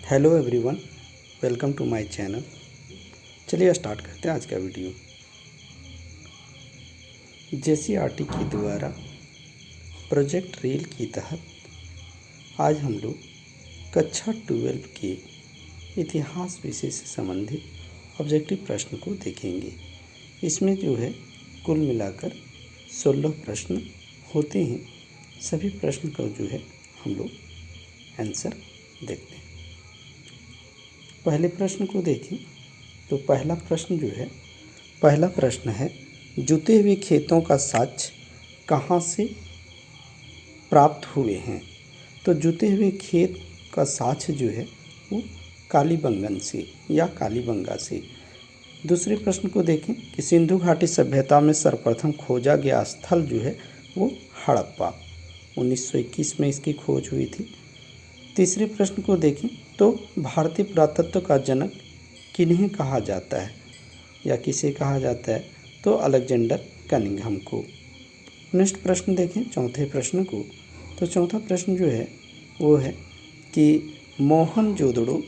Hello everyone, welcome to my channel. चलिए start करते हैं आज का वीडियो। जेसीईआरटी के द्वारा प्रोजेक्ट रेल के तहत आज हम लोग कक्षा 12 के इतिहास विषय से संबंधित ऑब्जेक्टिव प्रश्न को देखेंगे। इसमें जो है कुल मिलाकर 16 प्रश्न होते हैं। सभी प्रश्न का जो है हम लोग आंसर देखते हैं। पहले प्रश्न को देखें तो पहला प्रश्न है जुते हुए खेतों का साक्ष्य कहाँ से प्राप्त हुए हैं। तो जुते हुए खेत का साक्ष्य जो है वो कालीबंगन से या कालीबंगा से। दूसरे प्रश्न को देखें कि सिंधु घाटी सभ्यता में सर्वप्रथम खोजा गया स्थल जो है वो हड़प्पा, 1921 में इसकी खोज हुई थी। तीसरे प्रश्न को देखें तो भारतीय पुरातत्व का जनक किन्हें कहा जाता है या किसे कहा जाता है, तो अलेक्जेंडर कनिंघम को। नेक्स्ट प्रश्न देखें चौथे प्रश्न को। तो चौथा प्रश्न जो है वो है कि मोहनजोदड़ो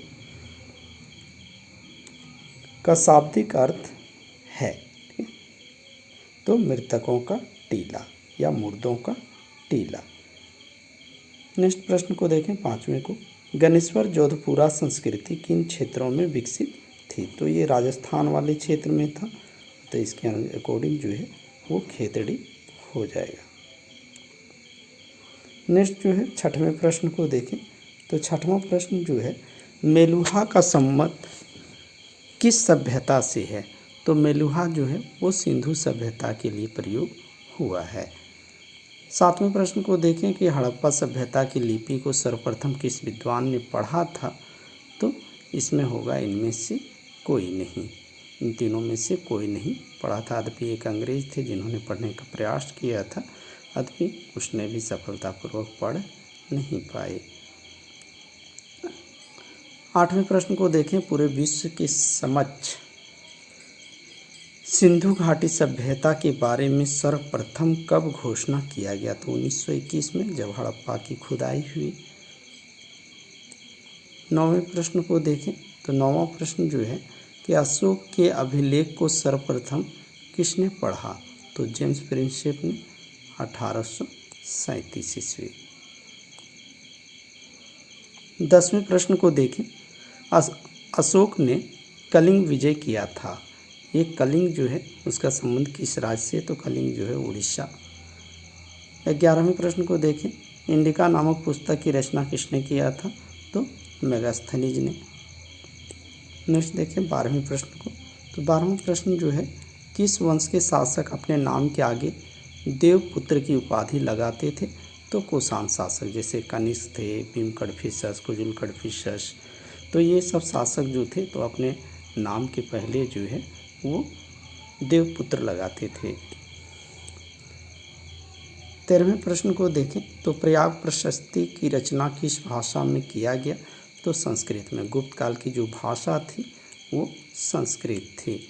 का शाब्दिक अर्थ है, तो मृतकों का टीला या मुर्दों का टीला। नेक्स्ट प्रश्न को देखें पांचवें को। गणेश्वर जोधपुरा संस्कृति किन क्षेत्रों में विकसित थी। तो ये राजस्थान वाले क्षेत्र में था, तो इसके अकॉर्डिंग जो है वो खेतड़ी हो जाएगा। नेक्स्ट जो है छठवें प्रश्न को देखें तो छठवां प्रश्न जो है मेलुहा का संबंध किस सभ्यता से है। तो मेलुहा जो है वो सिंधु सभ्यता के लिए प्रयोग हुआ है। सातवें प्रश्न को देखें कि हड़प्पा सभ्यता की लिपि को सर्वप्रथम किस विद्वान ने पढ़ा था। तो इसमें होगा इनमें से कोई नहीं, इन तीनों में से कोई नहीं पढ़ा था। यद्यपि एक अंग्रेज थे जिन्होंने पढ़ने का प्रयास किया था, यद्यपि उसने भी सफलतापूर्वक पढ़ नहीं पाए। आठवें प्रश्न को देखें पूरे विश्व के समक्ष सिंधु घाटी सभ्यता के बारे में सर्वप्रथम कब घोषणा किया गया। तो 1921 में जब हड़प्पा की खुदाई हुई। नौवें प्रश्न को देखें तो नौवां प्रश्न जो है कि अशोक के अभिलेख को सर्वप्रथम किसने पढ़ा। तो जेम्स प्रिंसेप ने 1837 ईस्वी। 10वें प्रश्न को देखें अशोक ने कलिंग विजय किया था। ये कलिंग जो है उसका संबंध किस राज्य से, तो कलिंग जो है उड़ीसा। 11वें प्रश्न को देखें इंडिका नामक पुस्तक की रचना किसने किया था। तो मेगास्थनीज ने। नेक्स्ट देखें 12वें प्रश्न को। तो 12वां प्रश्न जो है किस वंश के शासक अपने नाम के आगे देवपुत्र की उपाधि लगाते थे। तो कुषाण शासक, जैसे कनिष्क थे, भीमकड़फिसस, कुजुलकड़फिसस, तो ये सब शासक जो थे तो अपने नाम के पहले जो है वो देवपुत्र लगाते थे। 13वें प्रश्न को देखें तो प्रयाग प्रशस्ति की रचना किस भाषा में किया गया। तो संस्कृत में। गुप्त काल की जो भाषा थी वो संस्कृत थी।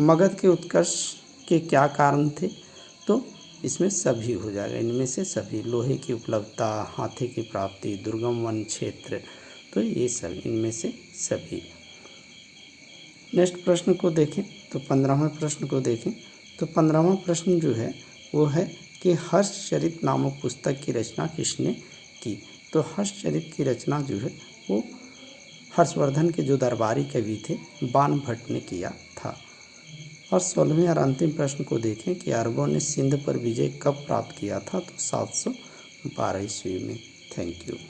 मगध के उत्कर्ष के क्या कारण थे। तो इसमें सभी हो जाएगा, इनमें से सभी। लोहे की उपलब्धता, हाथी की प्राप्ति, दुर्गम वन क्षेत्र, तो ये सब इनमें से सभी। नेक्स्ट प्रश्न को देखें तो 15वें प्रश्न को देखें तो 15वां प्रश्न जो है वो है कि हर्षचरित नामक पुस्तक की रचना किसने की। तो हर्षचरित की रचना जो है वो हर्षवर्धन के जो दरबारी कवि थे बाण भट्ट ने किया था। और 16वें और अंतिम प्रश्न को देखें कि अरबों ने सिंध पर विजय कब प्राप्त किया था। तो 712 ईस्वी में। Thank you.